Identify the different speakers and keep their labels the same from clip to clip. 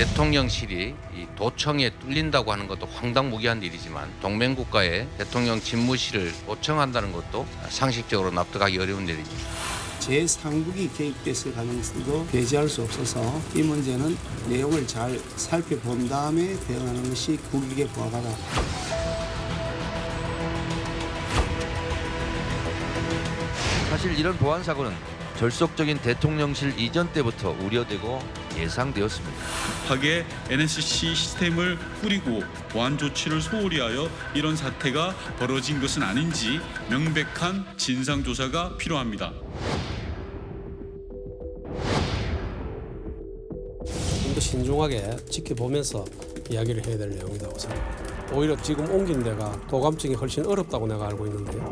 Speaker 1: 대통령실이 이 도청에 뚫린다고 하는 것도 황당무계한 일이지만 동맹국가에 대통령 집무실을 도청한다는 것도 상식적으로 납득하기 어려운 일입니다.
Speaker 2: 제3국이 개입됐을 가능성도 배제할 수 없어서 이 문제는 내용을 잘 살펴본 다음에 대응하는 것이 국익에 부합하다.
Speaker 3: 사실 이런 보안 사고는 절속적인 대통령실 이전 때부터 우려되고 예상되었습니다.
Speaker 4: 하게 NSC 시스템을 뿌리고 보안 조치를 소홀히 하여 이런 사태가 벌어진 것은 아닌지 명백한 진상조사가 필요합니다.
Speaker 5: 좀 더 신중하게 지켜보면서 이야기를 해야 될 내용이라고 생각합니다. 오히려 지금 옮긴 데가 도감청이 훨씬 어렵다고 내가 알고 있는데요.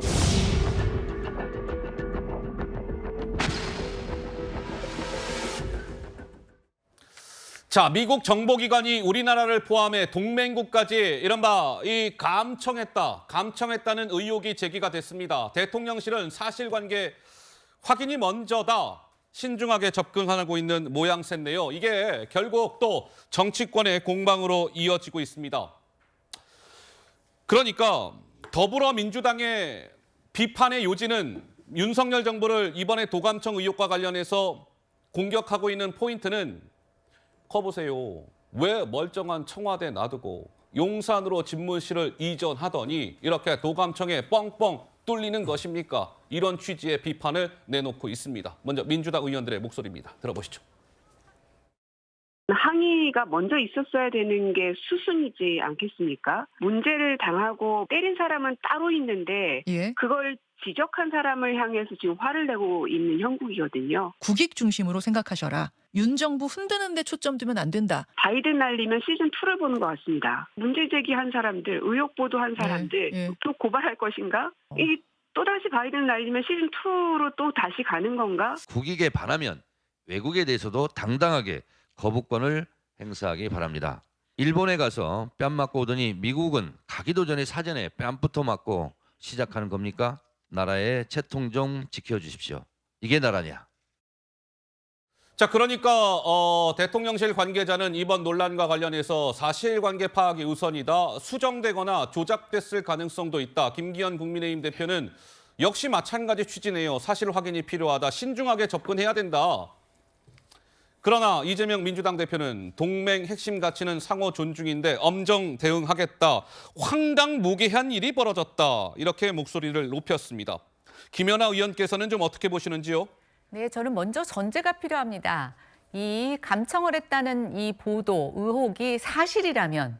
Speaker 6: 자, 미국 정보기관이 우리나라를 포함해 동맹국까지 이른바 감청했다는 의혹이 제기가 됐습니다. 대통령실은 사실관계 확인이 먼저다. 신중하게 접근하고 있는 모양새인데요. 이게 결국 또 정치권의 공방으로 이어지고 있습니다. 그러니까 더불어민주당의 비판의 요지는 윤석열 정부를 이번에 도감청 의혹과 관련해서 공격하고 있는 포인트는 커보세요. 왜 멀쩡한 청와대 놔두고 용산으로 집무실을 이전하더니 이렇게 도감청에 뻥뻥 뚫리는 것입니까? 이런 취지의 비판을 내놓고 있습니다. 먼저 민주당 의원들의 목소리입니다. 들어보시죠.
Speaker 7: 항의가 먼저 있었어야 되는 게 수순이지 않겠습니까? 문제를 당하고 때린 사람은 따로 있는데 그걸 지적한 사람을 향해서 지금 화를 내고 있는 형국이거든요.
Speaker 8: 국익 중심으로 생각하셔라. 윤 정부 흔드는 데 초점 두면 안 된다.
Speaker 7: 바이든 날리면 시즌2를 보는 것 같습니다. 문제 제기한 사람들, 의혹 보도한 사람들 또 고발할 것인가? 이 또다시 바이든 날리면 시즌2로 또 다시 가는 건가?
Speaker 3: 국익에 반하면 외국에 대해서도 당당하게 거부권을 행사하기 바랍니다. 일본에 가서 뺨 맞고 오더니 미국은 가기도 전에 사전에 뺨부터 맞고 시작하는 겁니까? 나라의 채통 좀 지켜주십시오. 이게 나라냐?
Speaker 6: 자, 그러니까 대통령실 관계자는 이번 논란과 관련해서 사실관계 파악이 우선이다. 수정되거나 조작됐을 가능성도 있다. 김기현 국민의힘 대표는 역시 마찬가지 취지네요. 사실 확인이 필요하다. 신중하게 접근해야 된다. 그러나 이재명 민주당 대표는 동맹 핵심 가치는 상호 존중인데 엄정 대응하겠다. 황당무계한 일이 벌어졌다. 이렇게 목소리를 높였습니다. 김연아 의원께서는 좀 어떻게 보시는지요?
Speaker 9: 네, 저는 먼저 전제가 필요합니다. 이 감청을 했다는 이 보도, 의혹이 사실이라면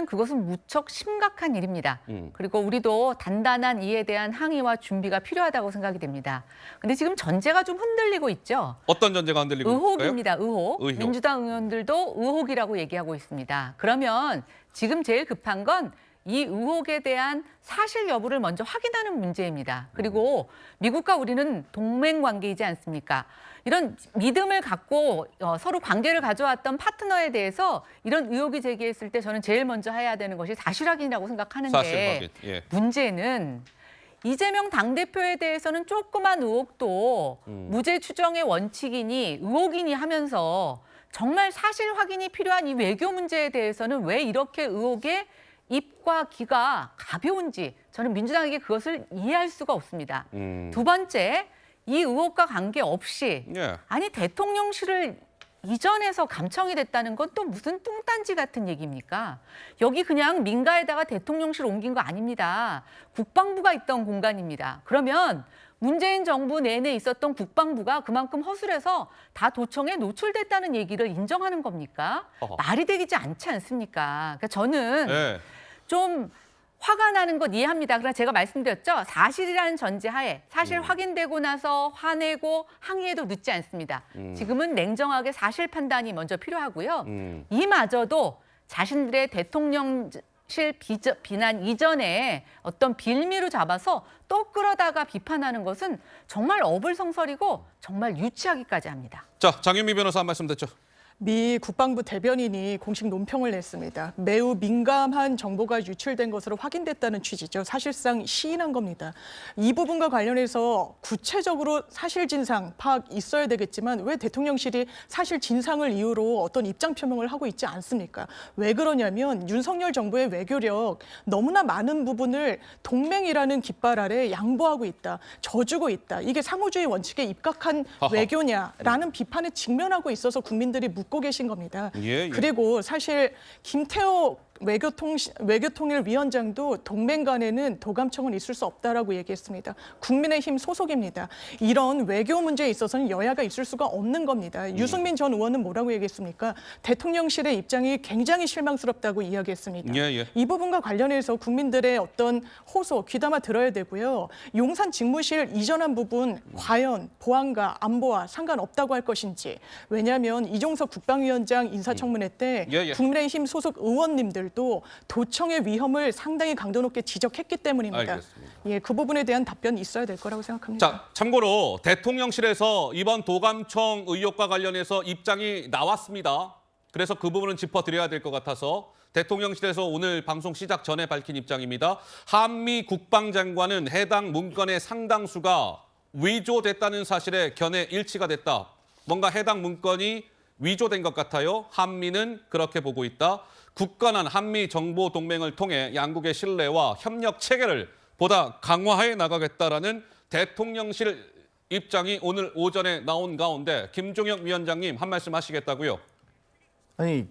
Speaker 9: 그것은 무척 심각한 일입니다. 그리고 우리도 단단한 이에 대한 항의와 준비가 필요하다고 생각이 됩니다. 근데 지금 전제가 좀 흔들리고 있죠.
Speaker 6: 어떤 전제가 흔들리고 있을까요?
Speaker 9: 의혹입니다. 의혹. 민주당 의원들도 의혹이라고 얘기하고 있습니다. 그러면 지금 제일 급한 건 이 의혹에 대한 사실 여부를 먼저 확인하는 문제입니다. 그리고 미국과 우리는 동맹 관계이지 않습니까? 이런 믿음을 갖고 서로 관계를 가져왔던 파트너에 대해서 이런 의혹이 제기했을 때 저는 제일 먼저 해야 되는 것이 사실 확인이라고 생각하는데
Speaker 6: 사실 확인. 예.
Speaker 9: 문제는 이재명 당대표에 대해서는 조그만 의혹도 무죄 추정의 원칙이니 의혹이니 하면서 정말 사실 확인이 필요한 이 외교 문제에 대해서는 왜 이렇게 의혹에 입과 귀가 가벼운지 저는 민주당에게 그것을 이해할 수가 없습니다. 두 번째, 이 의혹과 관계없이 아니 대통령실을 이전해서 감청이 됐다는 건 또 무슨 뚱딴지 같은 얘기입니까? 여기 그냥 민가에다가 대통령실 옮긴 거 아닙니다. 국방부가 있던 공간입니다. 그러면 문재인 정부 내내 있었던 국방부가 그만큼 허술해서 다 도청에 노출됐다는 얘기를 인정하는 겁니까? 말이 되지 않지 않습니까? 그러니까 저는 좀 화가 나는 것 이해합니다. 그러나 제가 말씀드렸죠. 사실이라는 전제하에 사실 확인되고 나서 화내고 항의해도 늦지 않습니다. 지금은 냉정하게 사실 판단이 먼저 필요하고요. 이마저도 자신들의 대통령실 비난 이전에 어떤 빌미로 잡아서 또 끌어다가 비판하는 것은 정말 어불성설이고 정말 유치하기까지 합니다.
Speaker 6: 자, 장윤미 변호사 한 말씀 듣죠.
Speaker 10: 미 국방부 대변인이 공식 논평을 냈습니다. 매우 민감한 정보가 유출된 것으로 확인됐다는 취지죠. 사실상 시인한 겁니다. 이 부분과 관련해서 구체적으로 사실 진상 파악 있어야 되겠지만 왜 대통령실이 사실 진상을 이유로 어떤 입장 표명을 하고 있지 않습니까? 왜 그러냐면 윤석열 정부의 외교력 너무나 많은 부분을 동맹이라는 깃발 아래 양보하고 있다, 져주고 있다. 이게 상호주의 원칙에 입각한 외교냐라는 비판에 직면하고 있어서 국민들이 묻고 계신 겁니다.
Speaker 6: 예.
Speaker 10: 그리고 사실 김태호 외교통일위원장도 동맹 간에는 도감청은 있을 수 없다라고 얘기했습니다. 국민의힘 소속입니다. 이런 외교 문제에 있어서는 여야가 있을 수가 없는 겁니다. 유승민 전 의원은 뭐라고 얘기했습니까? 대통령실의 입장이 굉장히 실망스럽다고 이야기했습니다.
Speaker 6: 예.
Speaker 10: 이 부분과 관련해서 국민들의 어떤 호소 귀담아 들어야 되고요. 용산 직무실 이전한 부분 과연 보안과 안보와 상관없다고 할 것인지. 왜냐하면 이종석 국방위원장 인사청문회 때 국민의힘 소속 의원님들 도 도청의 위험을 상당히 강도 높게 지적했기 때문입니다.
Speaker 6: 알겠습니다.
Speaker 10: 예, 그 부분에 대한 답변이 있어야 될 거라고 생각합니다.
Speaker 6: 자, 참고로 대통령실에서 이번 도감청 의혹과 관련해서 입장이 나왔습니다. 그래서 그 부분은 짚어드려야 될 것 같아서 대통령실에서 오늘 방송 시작 전에 밝힌 입장입니다. 한미 국방장관은 해당 문건의 상당수가 위조됐다는 사실에 견해 일치가 됐다. 뭔가 해당 문건이 위조된 것 같아요. 한미는 그렇게 보고 있다. 굳건한 한미 정보 동맹을 통해 양국의 신뢰와 협력 체계를 보다 강화해 나가겠다라는 대통령실 입장이 오늘 오전에 나온 가운데 김종혁 위원장님 한 말씀 하시겠다고요?
Speaker 11: 아니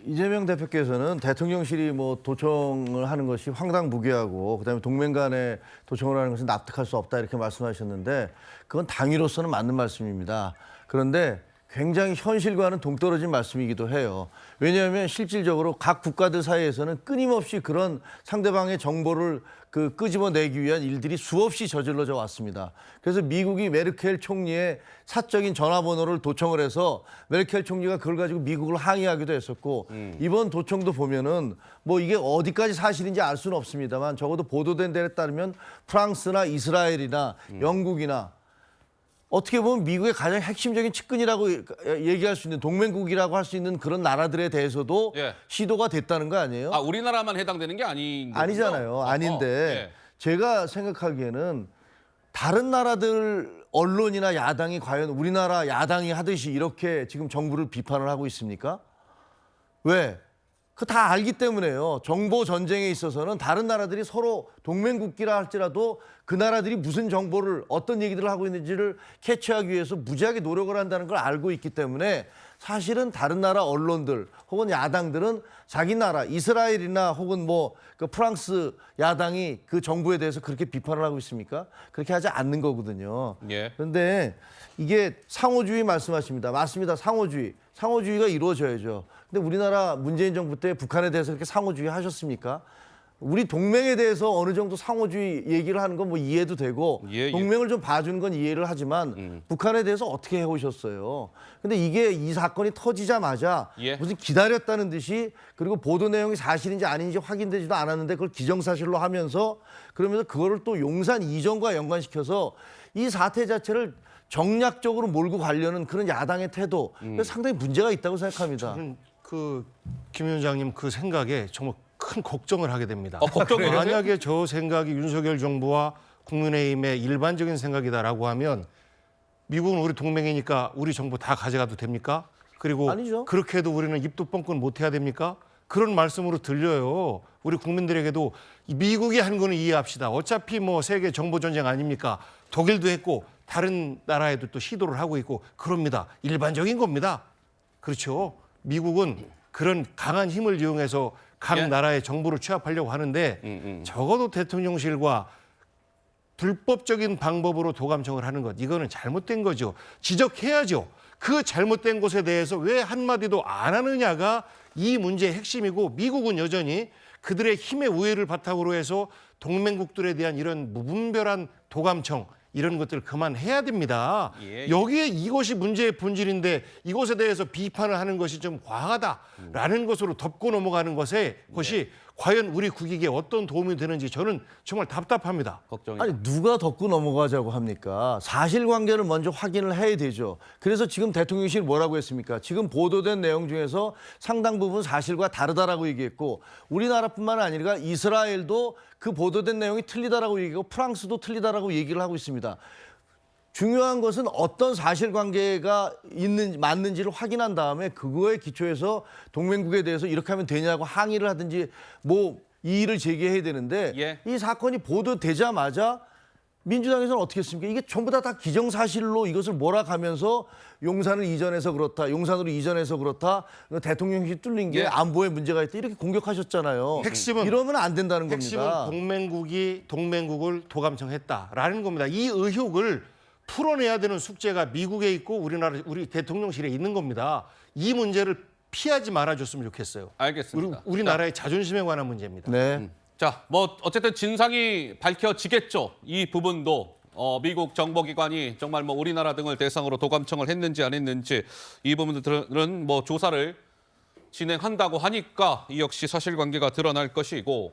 Speaker 11: 이재명 대표께서는 대통령실이 뭐 도청을 하는 것이 황당무계하고 그다음에 동맹 간에 도청을 하는 것은 납득할 수 없다 이렇게 말씀하셨는데 그건 당위로서는 맞는 말씀입니다. 그런데 굉장히 현실과는 동떨어진 말씀이기도 해요. 왜냐하면 실질적으로 각 국가들 사이에서는 끊임없이 그런 상대방의 정보를 끄집어내기 위한 일들이 수없이 저질러져 왔습니다. 그래서 미국이 메르켈 총리의 사적인 전화번호를 도청을 해서 메르켈 총리가 그걸 가지고 미국을 항의하기도 했었고 이번 도청도 보면은 뭐 이게 어디까지 사실인지 알 수는 없습니다만 적어도 보도된 데에 따르면 프랑스나 이스라엘이나 영국이나 어떻게 보면 미국의 가장 핵심적인 측근이라고 얘기할 수 있는 동맹국이라고 할 수 있는 그런 나라들에 대해서도 시도가 됐다는 거 아니에요?
Speaker 6: 아, 우리나라만 해당되는 게
Speaker 11: 아니잖아요. 아닌데 제가 생각하기에는 다른 나라들 언론이나 야당이 과연 우리나라 야당이 하듯이 이렇게 지금 정부를 비판을 하고 있습니까? 왜? 그 다 알기 때문에요. 정보 전쟁에 있어서는 다른 나라들이 서로 동맹국기라 할지라도 그 나라들이 무슨 정보를 어떤 얘기들을 하고 있는지를 캐치하기 위해서 무지하게 노력을 한다는 걸 알고 있기 때문에 사실은 다른 나라 언론들 혹은 야당들은 자기 나라 이스라엘이나 혹은 그 프랑스 야당이 그 정부에 대해서 그렇게 비판을 하고 있습니까? 그렇게 하지 않는 거거든요. 그런데 이게 상호주의 말씀하십니다. 맞습니다. 상호주의가 이루어져야죠. 근데 우리나라 문재인 정부 때 북한에 대해서 그렇게 상호주의 하셨습니까? 우리 동맹에 대해서 어느 정도 상호주의 얘기를 하는 건 뭐 이해도 되고 동맹을 좀 봐주는 건 이해를 하지만 북한에 대해서 어떻게 해오셨어요? 근데 이 사건이 터지자마자 무슨 기다렸다는 듯이 그리고 보도 내용이 사실인지 아닌지 확인되지도 않았는데 그걸 기정사실로 하면서 그러면서 그거를 또 용산 이전과 연관시켜서 이 사태 자체를 정략적으로 몰고 가려는 그런 야당의 태도 상당히 문제가 있다고 생각합니다.
Speaker 12: 저는 김 위원장님 그 생각에 정말 큰 걱정을 하게 됩니다. 만약에 저 생각이 윤석열 정부와 국민의힘의 일반적인 생각이다라고 하면 미국은 우리 동맹이니까 우리 정보 다 가져가도 됩니까? 그리고
Speaker 11: 아니죠.
Speaker 12: 그렇게 해도 우리는 입도 뻥끗 못해야 됩니까? 그런 말씀으로 들려요. 우리 국민들에게도 미국이 한 거는 이해합시다. 어차피 뭐 세계 정보 전쟁 아닙니까? 독일도 했고 다른 나라에도 또 시도를 하고 있고 그럽니다. 일반적인 겁니다. 그렇죠. 미국은 그런 강한 힘을 이용해서 각 나라의 정보를 취합하려고 하는데 적어도 대통령실과 불법적인 방법으로 도감청을 하는 것 이거는 잘못된 거죠. 지적해야죠. 그 잘못된 것에 대해서 왜 한마디도 안 하느냐가 이 문제의 핵심이고 미국은 여전히 그들의 힘의 우위를 바탕으로 해서 동맹국들에 대한 이런 무분별한 도감청 이런 것들 그만해야 됩니다. 여기에 이것이 문제의 본질인데 이것에 대해서 비판을 하는 것이 좀 과하다라는 것으로 덮고 넘어가는 것이 과연 우리 국익에 어떤 도움이 되는지 저는 정말 답답합니다.
Speaker 6: 걱정이.
Speaker 11: 아니 누가 덮고 넘어가자고 합니까? 사실관계를 먼저 확인을 해야 되죠. 그래서 지금 대통령실이 뭐라고 했습니까? 지금 보도된 내용 중에서 상당 부분 사실과 다르다라고 얘기했고 우리나라뿐만 아니라 이스라엘도 그 보도된 내용이 틀리다라고 얘기하고 프랑스도 틀리다라고 얘기를 하고 있습니다. 중요한 것은 어떤 사실관계가 맞는지를 확인한 다음에 그거에 기초해서 동맹국에 대해서 이렇게 하면 되냐고 항의를 하든지 뭐 이의를 제기해야 되는데
Speaker 6: 예.
Speaker 11: 이 사건이 보도되자마자 민주당에서는 어떻게 했습니까? 이게 전부 다 기정사실로 이것을 몰아가면서 용산을 이전해서 그렇다, 용산으로 이전해서 그렇다, 대통령실이 뚫린 게
Speaker 6: 예.
Speaker 11: 안보에 문제가 있다 이렇게 공격하셨잖아요. 이러면 안 된다는
Speaker 12: 핵심은
Speaker 11: 겁니다.
Speaker 12: 동맹국이 동맹국을 도감청했다라는 겁니다. 이 의혹을 풀어내야 되는 숙제가 미국에 있고 우리 대통령실에 있는 겁니다. 이 문제를 피하지 말아줬으면 좋겠어요.
Speaker 6: 알겠습니다.
Speaker 12: 우리나라의 자존심에 관한 문제입니다.
Speaker 11: 네.
Speaker 6: 자, 뭐 어쨌든 진상이 밝혀지겠죠. 이 부분도 미국 정보기관이 정말 뭐 우리나라 등을 대상으로 도감청을 했는지 안 했는지 이 부분들은 뭐 조사를 진행한다고 하니까 이 역시 사실관계가 드러날 것이고